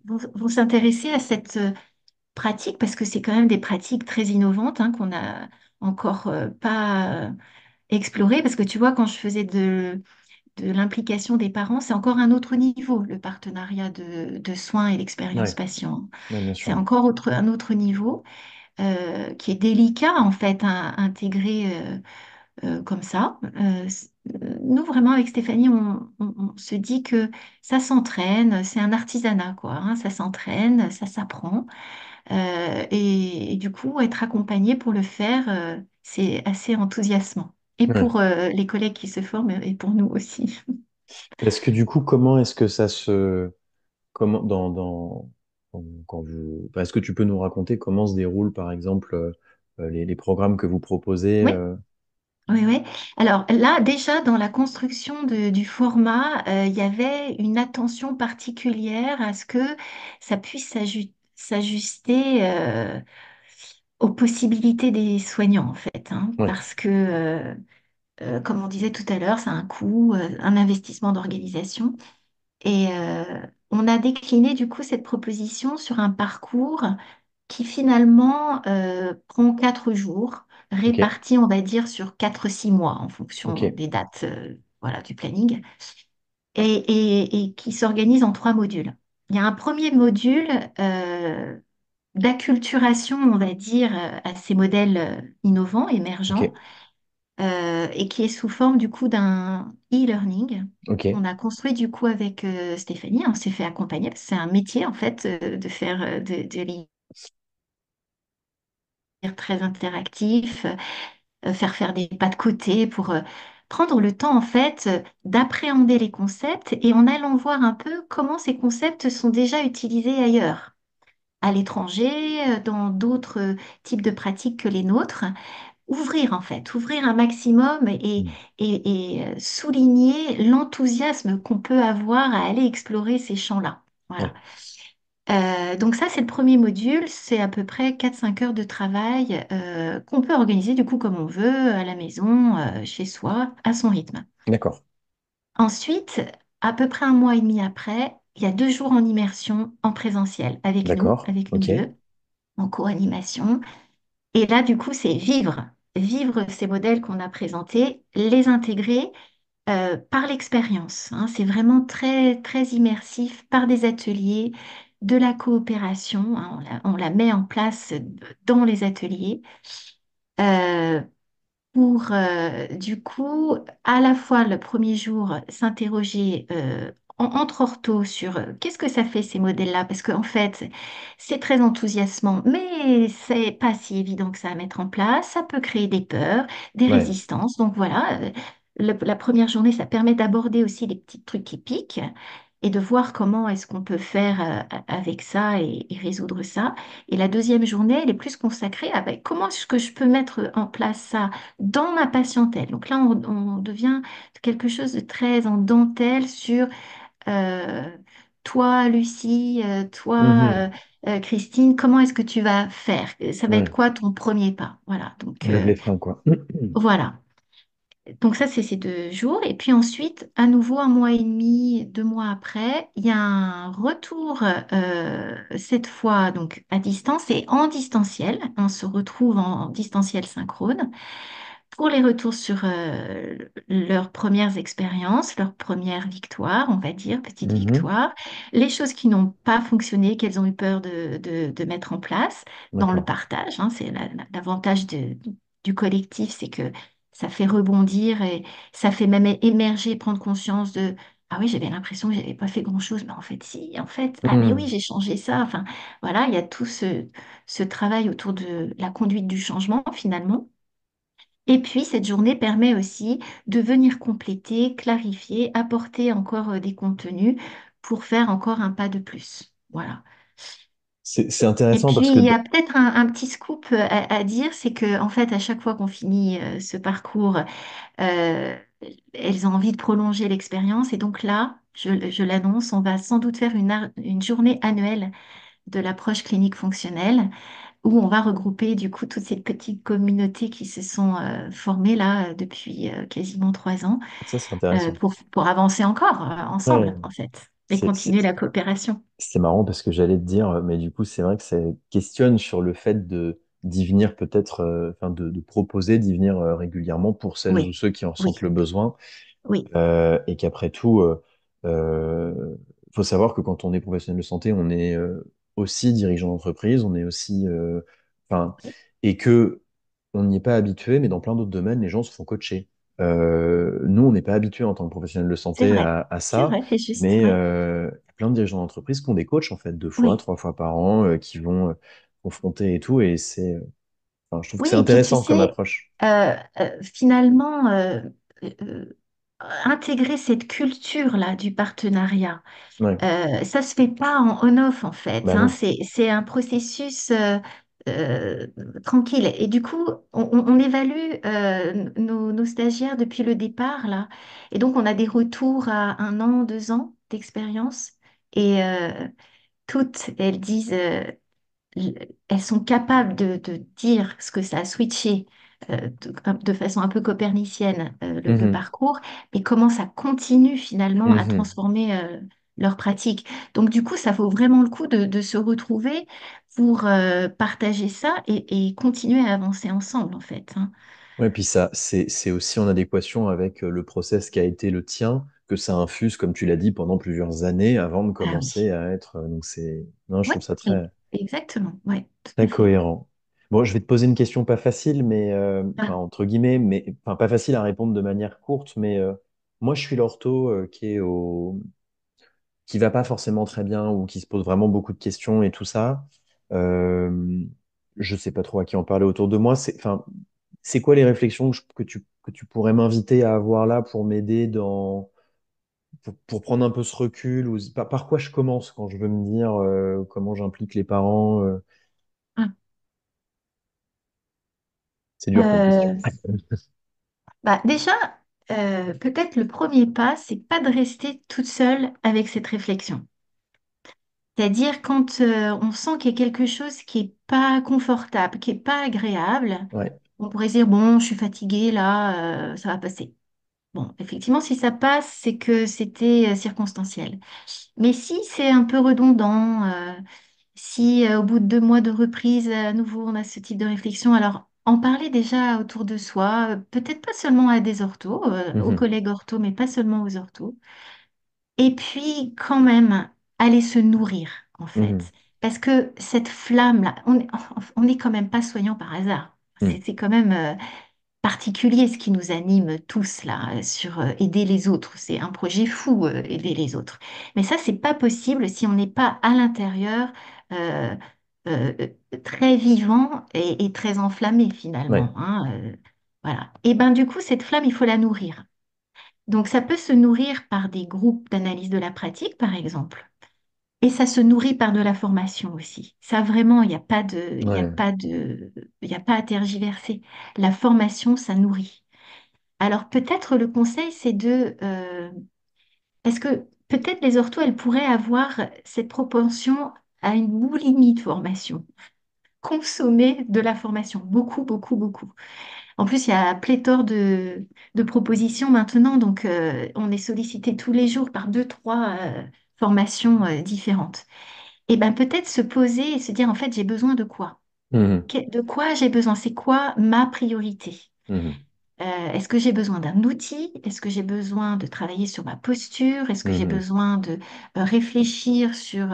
vont s'intéresser à cette pratique parce que c'est quand même des pratiques très innovantes hein, qu'on n'a encore pas explorées. Parce que tu vois, quand je faisais de l'implication des parents, c'est encore un autre niveau, le partenariat de soins et l'expérience Ouais, patient. ouais, bien C'est sûr. encore un autre niveau qui est délicat en fait à intégrer comme ça. Nous, vraiment, avec Stéphanie, on se dit que ça s'entraîne, c'est un artisanat, quoi, hein, ça s'entraîne, ça s'apprend. Et du coup, être accompagné pour le faire, c'est assez enthousiasmant. Et Ouais. pour les collègues qui se forment, et pour nous aussi. Est-ce que du coup, comment est-ce que ça se... Comment, quand vous... enfin, est-ce que tu peux nous raconter comment se déroulent, par exemple, les programmes que vous proposez Oui. Oui, oui. Alors là, déjà, dans la construction du format, il y avait une attention particulière à ce que ça puisse s'ajuster aux possibilités des soignants, en fait, hein, Ouais, parce que, comme on disait tout à l'heure, ça a un coût, un investissement d'organisation. Et on a décliné, du coup, cette proposition sur un parcours qui finalement prend 4 jours, ok, répartis, on va dire, sur 4, 6 mois en ok, fonction des dates voilà, du planning, et qui s'organise en 3 modules. Il y a un premier module d'acculturation, on va dire, à ces modèles innovants, ok, émergents, et qui est sous forme du coup d'un e-learning. ok, On a construit du coup avec Stéphanie, on s'est fait accompagner, parce que c'est un métier en fait de faire de très interactif, faire des pas de côté pour prendre le temps en fait d'appréhender les concepts et en allant voir un peu comment ces concepts sont déjà utilisés ailleurs, à l'étranger, dans d'autres types de pratiques que les nôtres. Ouvrir en fait, ouvrir un maximum mm, souligner l'enthousiasme qu'on peut avoir à aller explorer ces champs-là. Voilà. ouais, Donc ça, c'est le premier module. C'est à peu près 4, 5 heures de travail qu'on peut organiser du coup comme on veut, à la maison, chez soi, à son rythme. d'accord, Ensuite, à peu près 1 mois et demi après, il y a 2 jours en immersion en présentiel d'accord, avec nous ok, deux, en co-animation. Et là, du coup, c'est vivre ces modèles qu'on a présentés, les intégrer par l'expérience, hein. C'est vraiment très, très immersif par des ateliers, de la coopération, hein. On la met en place dans les ateliers euh, pour, du coup, à la fois le premier jour, s'interroger entre orthos sur qu'est-ce que ça fait ces modèles-là, parce qu'en fait, c'est très enthousiasmant, mais c'est pas si évident que ça à mettre en place. Ça peut créer des peurs, des ouais, résistances. Donc voilà, la première journée, ça permet d'aborder aussi les petits trucs qui piquent et de voir comment est-ce qu'on peut faire avec ça et résoudre ça. Et la deuxième journée, elle est plus consacrée à ben, comment est-ce que je peux mettre en place ça dans ma patientèle. Donc là, on devient quelque chose de très en dentelle sur euh, toi, Lucie, toi, mhm, Christine, comment est-ce que tu vas faire? Ça va être ouais, quoi ton premier pas? Voilà, donc on lève les freins, quoi. voilà. Donc ça, c'est ces 2 jours. Et puis ensuite, à nouveau, 1 mois et demi, 2 mois après, il y a un retour, cette fois donc à distance et en distanciel. On se retrouve en distanciel synchrone pour les retours sur leurs premières expériences, leurs premières victoires, on va dire, petites Mhm, victoires, les choses qui n'ont pas fonctionné, qu'elles ont eu peur de mettre en place dans le d'accord, partage, hein. C'est l'avantage du collectif, c'est que ça fait rebondir et ça fait même émerger, prendre conscience de ah oui, j'avais l'impression que j'avais pas fait grand-chose, mais en fait, si, en fait, ah mais oui, mhm, j'ai changé ça. Enfin, voilà, il y a tout ce travail autour de la conduite du changement, finalement. Et puis, cette journée permet aussi de venir compléter, clarifier, apporter encore des contenus pour faire encore un pas de plus. Voilà. C'est Et intéressant puis, parce que il y a peut-être un petit scoop à dire, c'est que en fait, à chaque fois qu'on finit ce parcours, euh, elles ont envie de prolonger l'expérience. Et donc là, je l'annonce, on va sans doute faire une journée annuelle de l'approche clinique fonctionnelle où on va regrouper du coup toutes ces petites communautés qui se sont formées là depuis quasiment 3 ans ça, c'est intéressant. pour avancer encore Ouais, ensemble en fait et c'est c'est- continuer la coopération. c'est marrant parce que j'allais te dire, mais du coup, c'est vrai que ça questionne sur le fait de d'y venir peut-être, enfin de proposer d'y venir régulièrement pour celles ou Oui, ceux qui en oui, ressentent le besoin. oui, Et qu'après tout, faut savoir que quand on est professionnel de santé, on est aussi dirigeant d'entreprise, on est aussi, enfin, oui. et que on n'y est pas habitué, mais dans plein d'autres domaines, les gens se font coacher. Nous, on n'est pas habitué en tant que professionnel de santé à C'est ça, vrai, c'est juste, mais oui, il y a plein de dirigeants d'entreprise qui ont des coachs en fait 2 fois, oui. 3 fois par an, qui vont confronter et tout, et enfin, je trouve que Oui, c'est et puis tu intéressant comme sais, approche. finalement, euh, intégrer cette culture-là du partenariat. Ouais, Ça se fait pas en on-off en fait, bah hein. non. C'est un processus euh, tranquille. Et du coup, on évalue nos stagiaires depuis le départ là. Et donc, on a des retours à 1 an, 2 ans d'expérience. Et toutes, elles disent, elles sont capables de dire ce que ça a switché de façon un peu copernicienne le Mhm. parcours, mais comment ça continue finalement à Mhm. transformer leur pratique. Donc du coup, ça vaut vraiment le coup de se retrouver pour partager ça et continuer à avancer ensemble en fait, hein. Ouais, puis ça, c'est aussi en adéquation avec le process qui a été le tien, que ça infuse, comme tu l'as dit, pendant plusieurs années avant de Ah commencer oui, à être. Donc non, je oui, trouve ça très, exactement, oui, tout très à fait. cohérent. Bon, je vais te poser une question pas facile, mais enfin Ah, entre guillemets, mais enfin pas facile à répondre de manière courte, mais moi je suis l'ortho qui va pas forcément très bien ou qui se pose vraiment beaucoup de questions et tout ça. Euh, je sais pas trop à qui en parler autour de moi. C'est quoi les réflexions que tu pourrais m'inviter à avoir là pour m'aider pour prendre un peu ce recul ou par quoi je commence quand je veux me dire comment j'implique les parents. ah. C'est dur comme question. Euh, Bah, déjà, peut-être le premier pas, c'est pas de rester toute seule avec cette réflexion. C'est-à-dire quand on sent qu'il y a quelque chose qui est pas confortable, qui est pas agréable, Ouais. on pourrait se dire, bon, je suis fatiguée là, ça va passer. Bon, effectivement, si ça passe, c'est que c'était circonstanciel. Mais si c'est un peu redondant, si au bout de 2 mois de reprise, à nouveau, on a ce type de réflexion, alors en parler déjà autour de soi, peut-être pas seulement à des orthos, aux Mhm. collègues orthos, mais pas seulement aux orthos. Et puis quand même, aller se nourrir, en Mhm. fait. Parce que cette flamme-là, on n'est quand même pas soignant par hasard. Mhm. C'est quand même particulier ce qui nous anime tous là sur aider les autres. C'est un projet fou, aider les autres. Mais ça, c'est pas possible si on n'est pas à l'intérieur euh, euh, très vivant et très enflammé finalement, Ouais. hein, voilà. Et ben du coup, cette flamme, il faut la nourrir. Donc ça peut se nourrir par des groupes d'analyse de la pratique, par exemple. Et ça se nourrit par de la formation aussi. Ça, vraiment, il n'y a pas de, il y a Ouais. pas de, il y a pas à tergiverser. La formation, ça nourrit. Alors peut-être le conseil, c'est est-ce que peut-être les orthos, elles pourraient avoir cette propension à une boulimie de formation, consommer de la formation, beaucoup, beaucoup, beaucoup. En plus, il y a pléthore de propositions maintenant, donc on est sollicité tous les jours par 2, 3 formations différentes. Et bien peut-être se poser et se dire, en fait, j'ai besoin de quoi? Mhm. De quoi j'ai besoin? C'est quoi ma priorité? Mhm. Est-ce que j'ai besoin d'un outil? Est-ce que j'ai besoin de travailler sur ma posture? Est-ce que j'ai Mhm. besoin de réfléchir sur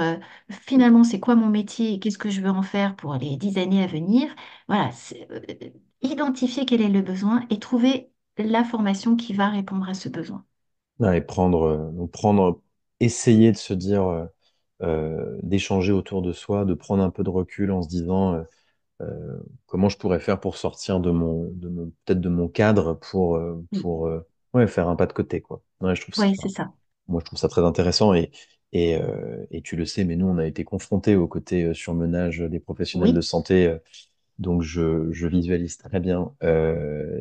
finalement c'est quoi mon métier et qu'est-ce que je veux en faire pour les 10 années à venir? Voilà, identifier quel est le besoin et trouver la formation qui va répondre à ce besoin. Ouais, essayer de se dire, d'échanger autour de soi, de prendre un peu de recul en se disant, comment je pourrais faire pour sortir peut-être de mon cadre ouais, faire un pas de côté, quoi. Ouais, Oui, c'est ça. moi, je trouve ça très intéressant et tu le sais, mais nous, on a été confrontés au côté surmenage des professionnels de Oui. santé, donc je visualise très bien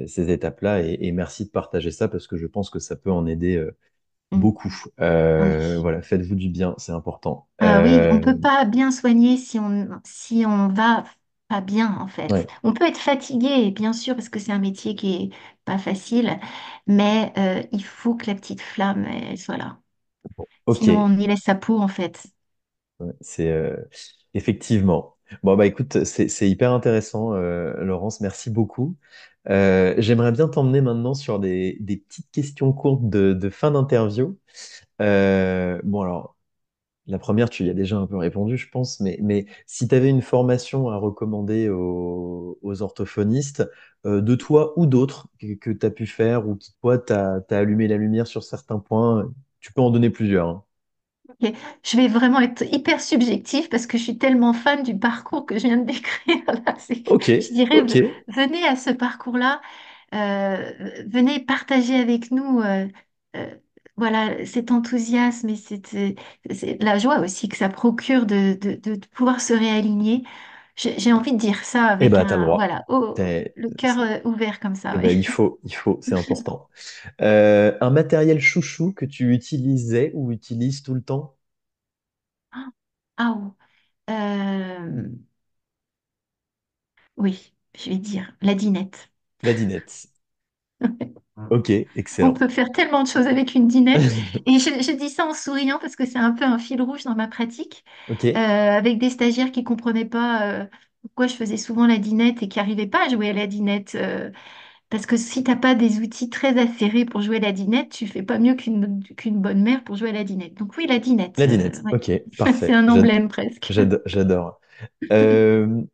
ces étapes-là et merci de partager ça parce que je pense que ça peut en aider Mm. beaucoup. Oui. Voilà, faites-vous du bien, c'est important. Ah oui, on peut pas bien soigner si on va pas bien en fait. Ouais, On peut être fatigué, bien sûr, parce que c'est un métier qui est pas facile, mais il faut que la petite flamme elle soit là. ok. Sinon, on y laisse sa peau en fait. Ouais, c'est effectivement. Bon bah écoute, c'est hyper intéressant, Laurence. Merci beaucoup. J'aimerais bien t'emmener maintenant sur des petites questions courtes de fin d'interview. Bon alors, la première, tu y as déjà un peu répondu, je pense, mais si tu avais une formation à recommander aux orthophonistes, de toi ou d'autres que tu as pu faire ou qui toi t'as allumé la lumière sur certains points, tu peux en donner plusieurs, hein. Ok. Je vais vraiment être hyper subjectif parce que je suis tellement fan du parcours que je viens de décrire là. Ok, Je dirais, ok. venez à ce parcours-là, venez partager avec nous euh, voilà, cet enthousiasme et c'est la joie aussi que ça procure de pouvoir se réaligner. J'ai envie de dire ça Eh avec ben, t'as le un, droit. voilà, oh, T'es- le cœur ouvert comme ça, Eh ben, oui. il faut, c'est important. Un matériel chouchou que tu utilisais ou utilises tout le temps? Ah, oh. Euh, oui, je vais dire la dinette. La dinette. Ok, On excellent. peut faire tellement de choses avec une dinette. Et je dis ça en souriant parce que c'est un peu un fil rouge dans ma pratique, Ok, avec des stagiaires qui comprenaient pas pourquoi je faisais souvent la dinette et qui n'arrivaient pas à jouer à la dinette. Parce que si t'as pas des outils très acérés pour jouer à la dinette, tu fais pas mieux qu'une bonne mère pour jouer à la dinette. Donc oui, la dinette, la dinette. ouais. Ok, C'est parfait. un emblème presque. J'adore.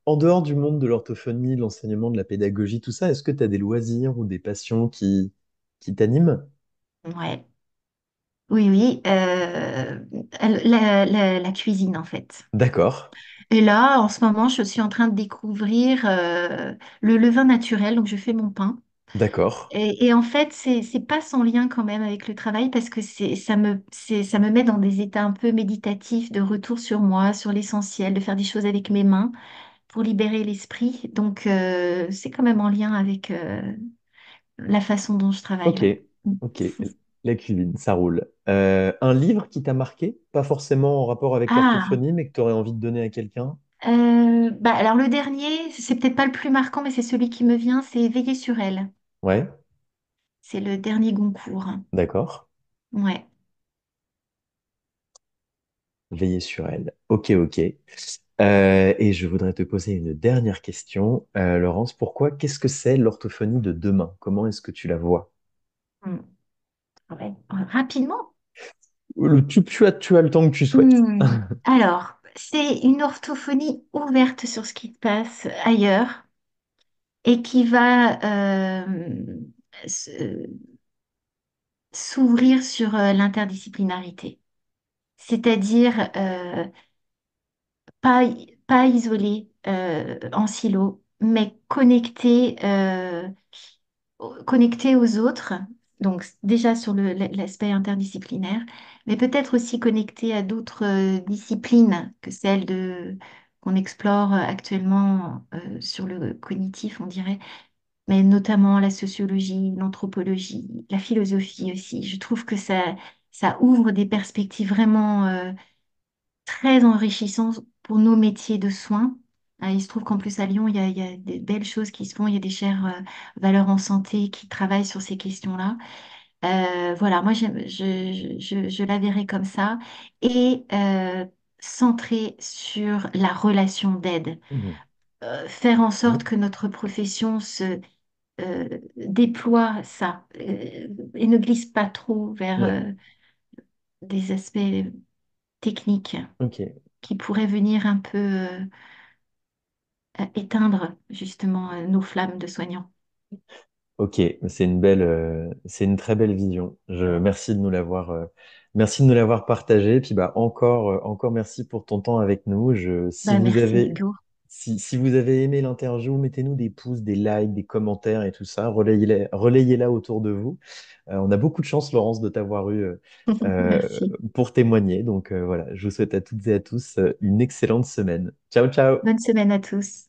En dehors du monde de l'orthophonie, de l'enseignement, de la pédagogie, tout ça, est-ce que tu as des loisirs ou des passions qui t'animent? Ouais. Oui, oui. La cuisine en fait. D'accord, Et là, en ce moment, je suis en train de découvrir le levain naturel, donc je fais mon pain. d'accord. Et en fait, c'est pas sans lien quand même avec le travail parce que ça me met dans des états un peu méditatifs, de retour sur moi, sur l'essentiel, de faire des choses avec mes mains pour libérer l'esprit. Donc, c'est quand même en lien avec la façon dont je travaille, Ok, ouais. ok. La cuisine, ça roule. Un livre qui t'a marqué, pas forcément en rapport avec Ah, l'orthophonie, mais que tu aurais envie de donner à quelqu'un? bah alors le dernier, c'est peut-être pas le plus marquant, mais c'est celui qui me vient, c'est Veiller sur elle. Ouais, C'est le dernier Goncourt. d'accord. Ouais. Veiller sur elle. Ok, ok. Et je voudrais te poser une dernière question, Laurence. Qu'est-ce que c'est l'orthophonie de demain? Comment est-ce que tu la vois? Hmm. Ouais. Rapidement. Tu as le temps que tu souhaites. Hmm. Alors, c'est une orthophonie ouverte sur ce qui se passe ailleurs et qui va se- s'ouvrir sur l'interdisciplinarité. C'est-à-dire pas isolé en silo, mais connecté aux autres. Donc déjà sur l'aspect interdisciplinaire, mais peut-être aussi connecté à d'autres disciplines que celles qu'on explore actuellement sur le cognitif, on dirait, mais notamment la sociologie, l'anthropologie, la philosophie aussi. Je trouve que ça ouvre des perspectives vraiment très enrichissant pour nos métiers de soins. Il se trouve qu'en plus à Lyon, il y a des belles choses qui se font. Il y a des chaires valeurs en santé qui travaillent sur ces questions-là. Voilà, moi je la verrais comme ça et centrée sur la relation d'aide. Mhm. Faire en sorte Ouais, que notre profession déploie ça et ne glisse pas trop vers ouais, des aspects techniques ok. qui pourraient venir un peu éteindre justement nos flammes de soignants. Ok, c'est une très belle vision. Merci de nous l'avoir partagé. Puis bah encore merci pour ton temps avec nous. Bah, merci Hugo. si vous avez aimé l'interview, mettez-nous des pouces, des likes, des commentaires et tout ça. Relayez-la autour de vous. On a beaucoup de chance, Laurence, de t'avoir eu Merci. pour témoigner. Donc voilà, je vous souhaite à toutes et à tous une excellente semaine. Ciao, ciao! Bonne semaine à tous.